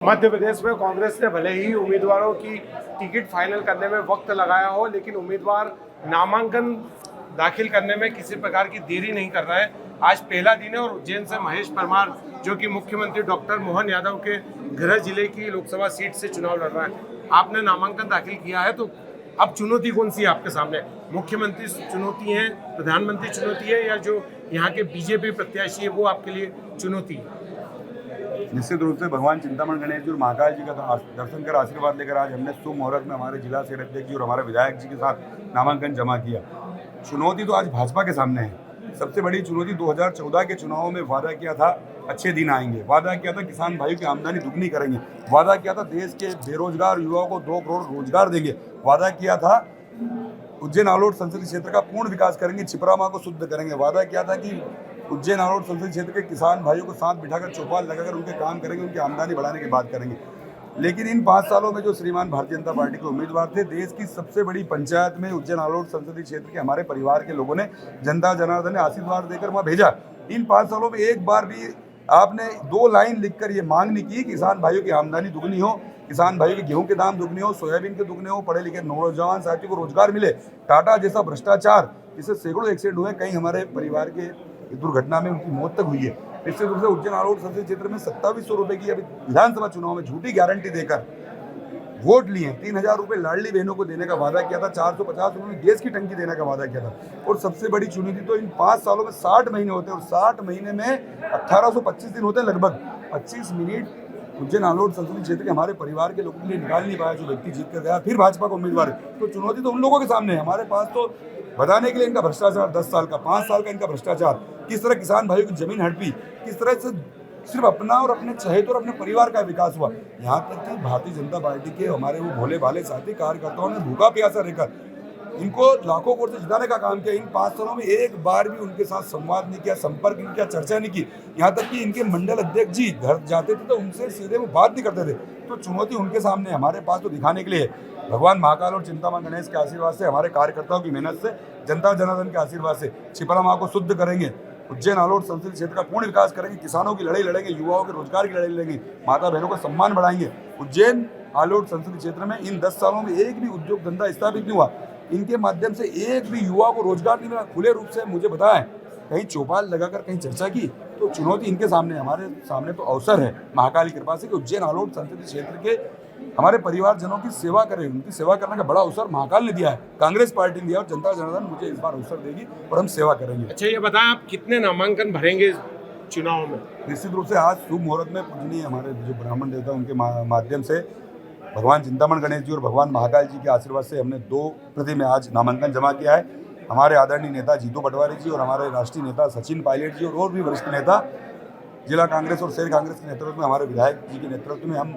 मध्य प्रदेश में कांग्रेस ने भले ही उम्मीदवारों की टिकट फाइनल करने में वक्त लगाया हो, लेकिन उम्मीदवार नामांकन दाखिल करने में किसी प्रकार की देरी नहीं कर रहा है। आज पहला दिन है और उज्जैन से महेश परमार, जो कि मुख्यमंत्री डॉक्टर मोहन यादव के गृह जिले की लोकसभा सीट से चुनाव लड़ रहा है। आपने नामांकन दाखिल किया है, तो अब चुनौती कौन सी है आपके सामने? मुख्यमंत्री चुनौती है, प्रधानमंत्री चुनौती है, या जो यहाँ के बीजेपी प्रत्याशी है वो आपके लिए चुनौती है? निश्चित रूप से भगवान चिंतामण गणेश जी और महाकाल जी का दर्शन कर आशीर्वाद लेकर आज हमने शुभ मुहूर्त में हमारे जिला से अध्यक्ष जी और हमारे विधायक जी के साथ नामांकन जमा किया। चुनौती तो आज भाजपा के सामने है। सबसे बड़ी चुनौती 2014 के चुनाव में वादा किया था अच्छे दिन आएंगे, वादा किया था किसान भाइयों की आमदनी दुगनी करेंगे, वादा किया था देश के बेरोजगार युवाओं को 2 करोड़ रोजगार देंगे, वादा किया था उज्जैन आलोट संसदीय क्षेत्र का पूर्ण विकास करेंगे, छिपरामा को शुद्ध करेंगे, वादा किया था कि उज्जैन आलोट संसदीय क्षेत्र के किसान भाइयों को साथ बिठाकर चौपाल लगाकर उनके काम करेंगे, उनकी आमदनी बढ़ाने की बात करेंगे। लेकिन इन 5 सालों में जो श्रीमान भारतीय जनता पार्टी के उम्मीदवार थे, देश की सबसे बड़ी पंचायत में उज्जैन आलोट संसदीय क्षेत्र के हमारे परिवार के लोगों ने, जनता जनार्दन ने आशीर्वाद देकर वहाँ भेजा। इन 5 सालों में एक बार भी आपने 2 लाइन लिखकर ये मांग नहीं की किसान भाइयों की आमदनी दुगनी हो, किसान भाइयों के गेहूं के दाम दुगने हो, सोयाबीन के दुगने हो, पढ़े लिखे नौजवान साथियों को रोजगार मिले। टाटा जैसा भ्रष्टाचार, जिससे सैकड़ों एक्सीडेंट हुए, कहीं हमारे परिवार के दुर्घटना में उनकी मौत तक हुई है। निश्चित रूप से उज्जैन आलोट संसदीय क्षेत्र में 2700 रुपये की अभी विधानसभा चुनाव में झूठी गारंटी देकर वोट लिए। 3000 रुपये लाडली बहनों को देने का वादा किया था, 450 रुपये में गैस की टंकी देने का वादा किया था। और सबसे बड़ी चुनौती तो इन 5 सालों में 60 महीने होते हैं, और 60 महीने में 1825 दिन होते हैं, लगभग 25 मिनट उज्जैन आलोट संसदीय क्षेत्र के हमारे परिवार के लोगों के लिए निकाल नहीं पाया जो व्यक्ति जीत कर गया, फिर भाजपा का उम्मीदवार है। तो चुनौती तो उन लोगों के सामने है। हमारे पास तो बताने के लिए इनका भ्रष्टाचार 10 साल का, 5 साल का इनका भ्रष्टाचार, किस तरह किसान भाइयों की जमीन हड़पी, किस तरह से सिर्फ अपना और अपने चहेत और अपने परिवार का विकास हुआ। यहाँ तक कि भारतीय जनता पार्टी के हमारे वो भोले भाले साथी कार्यकर्ताओं ने भूखा प्यासा रहकर इनको लाखों वोट से जिताने का काम किया। इन 5 सालों में एक बार भी उनके साथ संवाद नहीं किया, संपर्क नहीं किया, चर्चा नहीं की। यहाँ तक कि इनके मंडल अध्यक्ष जी घर जाते थे तो उनसे सीधे वो बात नहीं करते थे। तो चुनौती उनके सामने, हमारे पास तो दिखाने के लिए है। भगवान महाकाल और चिंतामण गणेश के आशीर्वाद से, हमारे कार्यकर्ताओं की मेहनत से, जनता जनार्दन के आशीर्वाद से छिपरा माँ को शुद्ध करेंगे, उज्जैन आलोट संसदीय क्षेत्र का पूर्ण विकास करेंगे, किसानों की लड़ाई लड़ेंगे, युवाओं के रोजगार की लड़ाई लड़ेंगे, माता बहनों का सम्मान बढ़ाएंगे। उज्जैन आलोट संसदीय क्षेत्र में इन 10 सालों में एक भी उद्योग धंधा स्थापित नहीं हुआ, इनके माध्यम से एक भी युवा को रोजगार नहीं मिला। खुले रूप से मुझे बताएं, कहीं चौपाल लगाकर कहीं चर्चा की? तो चुनौती इनके सामने, हमारे सामने तो अवसर है महाकाल की कृपा से कि उज्जैन आलोट संसदीय क्षेत्र के हमारे परिवारजनों की सेवा करें। उनकी सेवा करने का बड़ा अवसर महाकाल ने दिया है, कांग्रेस पार्टी ने दिया, और जनता जनार्दन मुझे इस बार अवसर देगी और हम सेवा करेंगे। अच्छा, ये बताएं, आप कितने नामांकन भरेंगे चुनाव में? निश्चित रूप से आज शुभ मुहूर्त में पूजनीय हमारे जो ब्राह्मण देवता उनके माध्यम से भगवान चिंतामण गणेश जी और भगवान महाकाल जी के आशीर्वाद से हमने 2 प्रति में आज नामांकन जमा किया है। हमारे आदरणीय नेता जीतू पटवारी जी और हमारे राष्ट्रीय नेता सचिन पायलट जी और भी वरिष्ठ नेता जिला कांग्रेस और शहर कांग्रेस के नेतृत्व में, हमारे विधायक जी के नेतृत्व में हम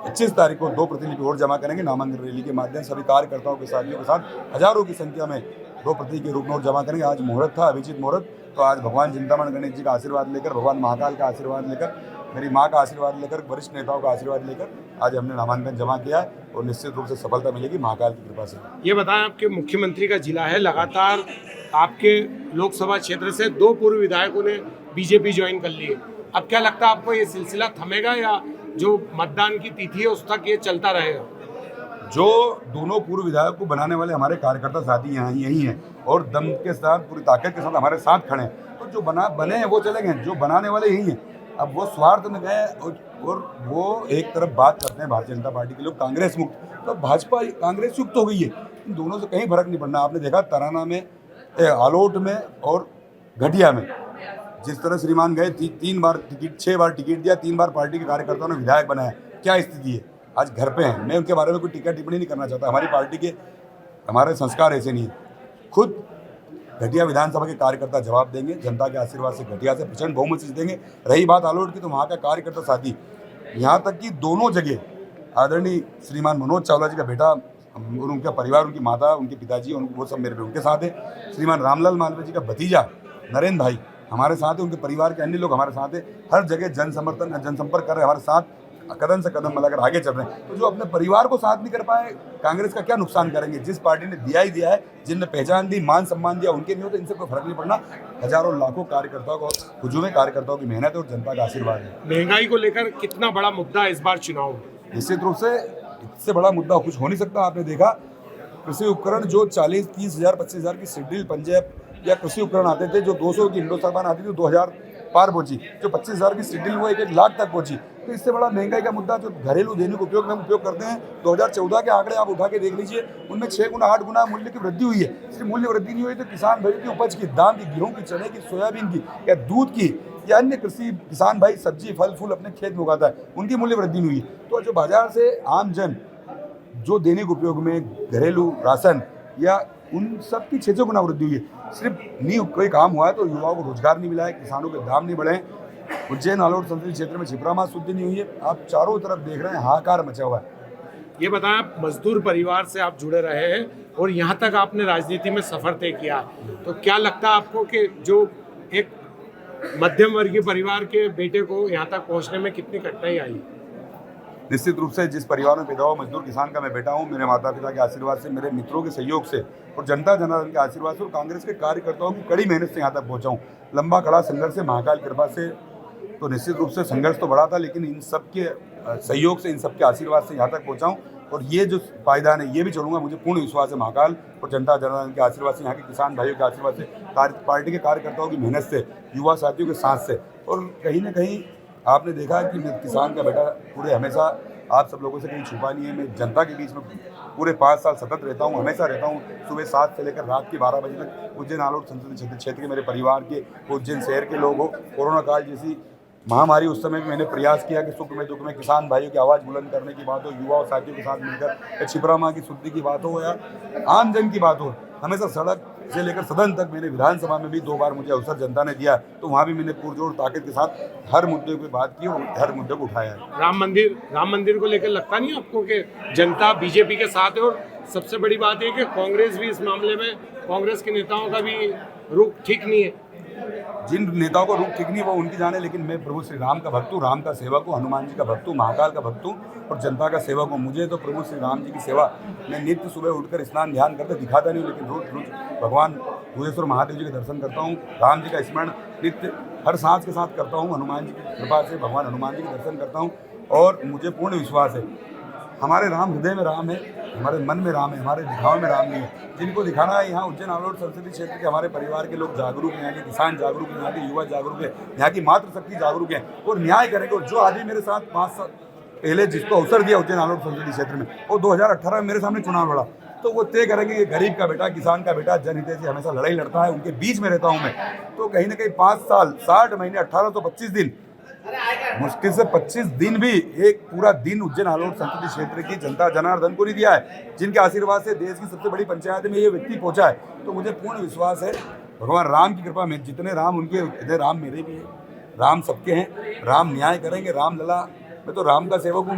25 तारीख को 2 प्रतिलिपि और जमा करेंगे। नामांकन रैली के माध्यम से सभी कार्यकर्ताओं के साथियों के साथ हजारों की संख्या में 2 प्रति के रूप में और जमा करेंगे। आज मुहूर्त था, अभिजीत मुहूर्त, तो आज भगवान चिंतामण गणेश जी का आशीर्वाद लेकर, भगवान महाकाल का आशीर्वाद लेकर, मेरी माँ का आशीर्वाद लेकर, वरिष्ठ नेताओं का आशीर्वाद लेकर आज हमने नामांकन जमा किया है और निश्चित रूप से सफलता मिलेगी महाकाल की कृपा से। ये बताएं, आपके मुख्यमंत्री का जिला है, लगातार आपके लोकसभा क्षेत्र से 2 पूर्व विधायकों ने बीजेपी ज्वाइन कर ली है। अब क्या लगता है आपको, ये सिलसिला थमेगा या जो मतदान की तिथि है उस तक ये चलता रहेगा? जो दोनों पूर्व विधायक को बनाने वाले हमारे कार्यकर्ता साथी यहाँ यही हैं और दम के साथ, पूरी ताकत के साथ हमारे साथ खड़े हैं। तो जो बने हैं वो चले गए, जो बनाने वाले यही हैं। अब वो स्वार्थ में गए और वो एक तरफ बात करते हैं भारतीय जनता पार्टी के लोग कांग्रेस मुक्त, तो भाजपा कांग्रेस युक्त हो गई है। इन दोनों से कहीं फर्क नहीं पड़ना। आपने देखा तराना में, आलोट में और घटिया में जिस तरह श्रीमान गए, 3 बार टिकट, 6 बार टिकट दिया, 3 बार पार्टी के कार्यकर्ताओं ने विधायक बनाया, क्या स्थिति है? आज घर पे हैं। मैं उनके बारे में कोई टिक्का टिप्पणी नहीं करना चाहता, हमारी पार्टी के हमारे संस्कार ऐसे नहीं है। खुद घटिया विधानसभा के कार्यकर्ता जवाब देंगे, जनता के आशीर्वाद से घटिया से प्रचंड बहुमत से जीतेंगे। रही बात आलोट की, तो वहाँ का कार्यकर्ता साथी, यहाँ तक कि दोनों जगह आदरणीय श्रीमान मनोज चावला जी का बेटा और उनका परिवार, उनकी माता, उनके पिताजी, वो सब मेरे उनके साथ है। श्रीमान रामलाल मालवीय जी का भतीजा नरेंद्र भाई हमारे साथ है, उनके परिवार के अन्य लोग हमारे साथ है। हर जगह जनसमर्थन, जनसंपर्क कर रहे हमारे साथ कदम से कदम मिलाकर आगे चल रहे हैं। तो जो अपने परिवार को साथ नहीं कर पाए, कांग्रेस का क्या नुकसान करेंगे? जिस पार्टी ने दिया ही दिया है, जिनने पहचान दी, मान सम्मान दिया, उनके नहीं हो तो इनसे कोई फर्क नहीं पड़ना। हजारों लाखों कार्यकर्ताओं को, हुजूम कार्यकर्ताओं की मेहनत है और जनता का आशीर्वाद है। महंगाई को लेकर कितना बड़ा मुद्दा है इस बार चुनाव में? निश्चित रूप से इससे बड़ा मुद्दा कुछ हो नहीं सकता। आपने देखा कृषि उपकरण जो 40-30 हज़ार 25 हज़ार की सिड्रिल पंजैब या कृषि उपकरण आते थे, जो 200 की हिंदुस्तान आती थी, 2000 पार पहुंची, जो 25 हज़ार की सिड्रिल वो 1-1 लाख तक पहुंची। तो इससे बड़ा महंगाई का मुद्दा जो घरेलू दैनिक उपयोग में हम उपयोग करते हैं, 2014 के आंकड़े आप उठा के देख लीजिए, उनमें 6 गुना 8 गुना मूल्य की वृद्धि हुई है। सिर्फ मूल्य वृद्धि नहीं हुई तो किसान भाइयों की उपज की, दाम की, गेहूं की, चने की, सोयाबीन की या दूध की या अन्य कृषि किसान भाई सब्जी फल फूल अपने खेत में उगाता है, उनकी मूल्य वृद्धि नहीं हुई। तो जो बाजार से आम जन जो दैनिक उपयोग में घरेलू राशन या उन सब की 6 गुना वृद्धि हुई है। सिर्फ नहीं कोई काम हुआ है तो युवाओं को रोजगार नहीं मिला है, किसानों के दाम नहीं बढ़े हैं, उज्जैन आलोट संसदीय क्षेत्र में छिपरामास शुद्धि नहीं हुई है। आप चारों तरफ देख रहे हैं, हाहाकार मचा हुआ है। ये बताएं, आप मजदूर परिवार से आप जुड़े रहे हैं और यहाँ तक आपने राजनीति में सफर तय किया, तो क्या लगता है आपको कि जो एक मध्यम वर्गीय परिवार के बेटे को यहाँ तक पहुँचने में कितनी कठिनाई आई? निश्चित रूप से जिस परिवार में पैदा हुआ मजदूर किसान का मैं बेटा हूँ, मेरे माता पिता के आशीर्वाद से, मेरे मित्रों के सहयोग से और जनता जनार्दन के आशीर्वाद से और कांग्रेस के कार्यकर्ताओं की कड़ी मेहनत से यहाँ तक पहुँचा हूँ। लंबा खड़ा संघर्ष है, महाकाल कृपा से। तो निश्चित रूप से संघर्ष तो बड़ा था, लेकिन इन सब के सहयोग से, इन सब के आशीर्वाद से यहाँ तक पहुँचा हूँ। और ये जो पायदान है ये भी छोड़ूंगा, मुझे पूर्ण विश्वास है महाकाल और जनता जनार्दन के आशीर्वाद से, यहाँ के किसान भाइयों के आशीर्वाद से, पार्टी के कार्यकर्ताओं की मेहनत से, युवा साथियों के साथ से। और कहीं ना कहीं आपने देखा कि मैं किसान का बेटा पूरे हमेशा आप सब लोगों से कहीं छुपा नहीं है। मैं जनता के बीच में पूरे 5 साल सतत रहता हूँ, हमेशा रहता हूँ। सुबह 7 से लेकर रात के 12 बजे तक उज्जैन आलोट संसदीय क्षेत्र के मेरे परिवार के, उज्जैन शहर के लोग हो, कोरोना काल जैसी महामारी उस समय भी मैंने प्रयास किया कि सुख में दुख में किसान भाइयों की आवाज़ बुलंद करने की बात हो, युवा और साथियों के साथ मिलकर छिपरा माँ की शुद्धि की बात हो या आम जन की बात हो, हमेशा सड़क से लेकर सदन तक, मैंने विधानसभा में भी 2 बार मुझे अवसर जनता ने दिया, तो वहाँ भी मैंने पुरजोर ताकत के साथ हर मुद्दे पर बात की और हर मुद्दे को उठाया है। राम मंदिर को लेकर लगता नहीं आपको कि जनता बीजेपी के साथ है? और सबसे बड़ी बात है कि कांग्रेस भी इस मामले में, कांग्रेस के नेताओं का भी रुख ठीक नहीं है। जिन नेताओं को रुख ठीक नहीं वो उनकी जाने, लेकिन मैं प्रभु श्री राम का भक्त हूँ, राम का सेवक हूँ, हनुमान जी का भक्त हूँ, महाकाल का भक्त हूँ और जनता का सेवक हूँ। मुझे तो प्रभु श्री राम जी की सेवा मैं नित्य सुबह उठकर स्नान ध्यान करके दिखाता नहीं हूँ, लेकिन रोज भगवान भुवनेश्वर महादेव जी के दर्शन करता हूँ, राम जी का स्मरण नित्य हर सांस के साथ करता हूँ, हनुमान जी की कृपा से भगवान हनुमान जी के दर्शन करता हूँ। और मुझे पूर्ण विश्वास है हमारे राम हृदय में राम है, हमारे मन में राम है, हमारे दिखावे में राम नहीं है। जिनको दिखाना है, यहाँ उज्जैन आलोट संसदीय क्षेत्र के हमारे परिवार के लोग जागरूक हैं, यहाँ के किसान जागरूक हैं, यहाँ के युवा जागरूक है, यहाँ की मातृशक्ति जागरूक है और न्याय करेंगे। और जो आदमी मेरे साथ 5 साल पहले जिसको अवसर दिया उज्जैन आलोट संसदीय क्षेत्र में, वो 2018 में मेरे सामने चुनाव लड़ा, तो वो तय करेंगे कि गरीब का बेटा, किसान का बेटा जनहित से हमेशा लड़ाई लड़ता है, उनके बीच में रहता हूँ मैं। तो कहीं ना कहीं 5 साल 60 महीने 1825 दिन, मुश्किल से 25 दिन भी एक पूरा दिन उज्जैन आलोट संसदीय क्षेत्र की जनता जनार्दन को नहीं दिया है, जिनके आशीर्वाद से देश की सबसे बड़ी पंचायत में ये व्यक्ति पहुंचा है। तो मुझे पूर्ण विश्वास है भगवान राम की कृपा में, जितने राम उनके उतने राम मेरे भी हैं, राम सबके हैं, राम न्याय करेंगे, राम लला। मैं तो राम का सेवक हूँ,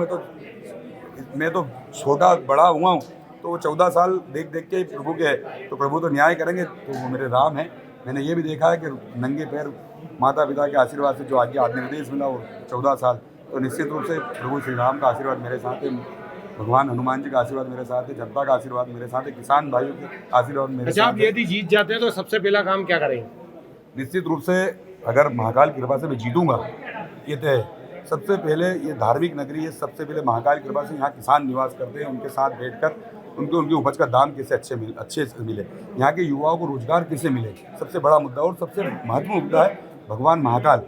मैं तो छोटा बड़ा हुआ हूँ, तो वो 14 साल देख देख के प्रभु के है, तो प्रभु तो न्याय करेंगे, तो वो मेरे राम हैं। मैंने ये भी देखा है कि नंगे पैर माता पिता के आशीर्वाद से जो आगे निर्देश मिला वो 14 साल, तो निश्चित रूप से प्रभु श्री राम का आशीर्वाद मेरे साथ है, भगवान हनुमान जी का आशीर्वाद मेरे साथ है, जनता का आशीर्वाद मेरे साथ है, किसान भाइयों के आशीर्वाद मेरे साथ है। अच्छा, यदि जीत जाते हैं तो सबसे पहला काम क्या करेंगे? निश्चित रूप से अगर महाकाल की कृपा से मैं जीतूंगा, ये तय है। सबसे पहले ये धार्मिक नगरी है, सबसे पहले महाकाल की कृपा से यहाँ किसान निवास करते हैं, उनके साथ बैठकर उनकी उपज का दाम कैसे अच्छे से मिले, यहाँ के युवाओं को रोजगार कैसे मिले, सबसे बड़ा मुद्दा। और सबसे महत्वपूर्ण मुद्दा है भगवान महाकाल।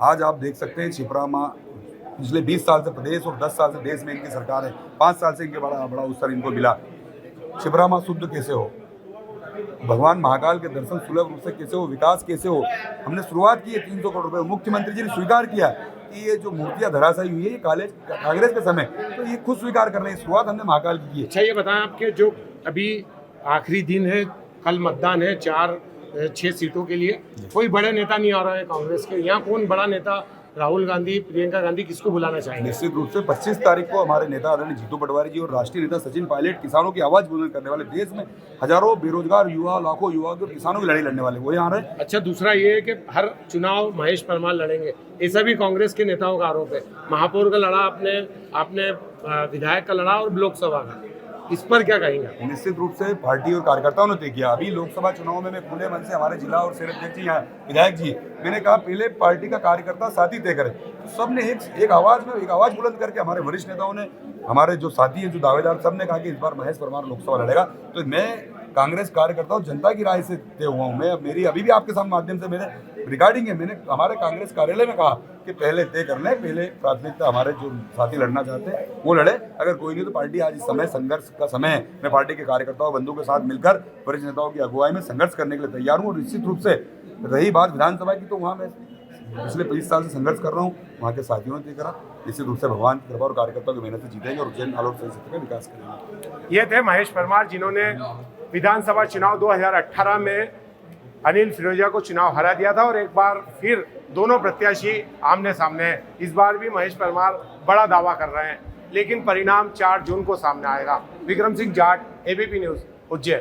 आज आप देख सकते हैं छिपरा माँ पिछले 20 साल से प्रदेश और 10 साल से देश में इनकी सरकार है, 5 साल से इनके बड़ा अवसर इनको मिला। छिपरा माँ शुद्ध कैसे हो, भगवान महाकाल के दर्शन सुलभ रूप से कैसे हो, विकास कैसे हो। हमने शुरुआत की है 300 करोड़ रुपये, मुख्यमंत्री जी ने स्वीकार किया कि ये जो मूर्तियां धराशायी हुई है ये कांग्रेस के समय, तो ये खुद स्वीकार कर रहे हैं, शुरुआत हमने महाकाल की है। अच्छा, ये बताएं, आपके जो अभी आखिरी दिन है, कल मतदान है 4-6 सीटों के लिए, कोई बड़े नेता नहीं आ रहा है कांग्रेस के, यहाँ कौन बड़ा नेता राहुल गांधी, प्रियंका गांधी किसको बुलाना चाहेंगे? निश्चित रूप से 25 तारीख को हमारे नेता आदरणीय जीतू पटवारी जी और राष्ट्रीय नेता सचिन पायलट, किसानों की आवाज बुलंद करने वाले, देश में हजारों बेरोजगार युवा, लाखों युवा और किसानों की लड़ाई लड़ने वाले, वो यहाँ रहे। अच्छा, दूसरा ये है कि हर चुनाव महेश परमार लड़ेंगे, ऐसा भी कांग्रेस के नेताओं का आरोप है। महापौर का लड़ा आपने विधायक का लड़ा और लोकसभा का, इस पर क्या कहेंगे? निश्चित रूप से पार्टी और कार्यकर्ताओं ने तय किया। अभी लोकसभा चुनाव में मैं खुले मन से हमारे जिला और शहर अध्यक्ष जी, यहाँ विधायक जी, मैंने कहा पहले पार्टी का कार्यकर्ता साथी तय करे। तो सबने एक आवाज बुलंद करके, हमारे वरिष्ठ नेताओं ने, हमारे जो साथी हैं, जो दावेदार, सबने कहा कि इस बार महेश परमार लोकसभा लड़ेगा। तो मैं कांग्रेस कार्यकर्ता और जनता की राय से तय हुआ हूँ। मैं मेरी अभी भी आपके सामने माध्यम से मैंने रिगार्डिंग है, मैंने हमारे कांग्रेस कार्यालय में कहा कि पहले तय कर लें, पहले प्राथमिकता हमारे जो साथी लड़ना चाहते हैं वो लड़े, अगर कोई नहीं तो पार्टी आज इस समय संघर्ष का समय है। मैं पार्टी के कार्यकर्ताओं बंधुओं के साथ मिलकर वरिष्ठ नेताओं की अगुवाई में संघर्ष करने के लिए तैयार हूँ। और निश्चित रूप से रही बात विधानसभा की, तो वहाँ मैं पिछले 25 साल से संघर्ष कर रहा हूँ, वहाँ के साथियों ने तय करा। निश्चित रूप से भगवान की कृपा और कार्यकर्ताओं की मेहनत से जीतेंगे और उज्जैन आलोक सही क्षेत्र का विकास करेंगे। ये थे महेश परमार, जिन्होंने विधानसभा चुनाव 2018 में अनिल फिरोजिया को चुनाव हरा दिया था और एक बार फिर दोनों प्रत्याशी आमने सामने हैं। इस बार भी महेश परमार बड़ा दावा कर रहे हैं, लेकिन परिणाम 4 जून को सामने आएगा। Vikram Singh Jat, ABP news, Ujjain.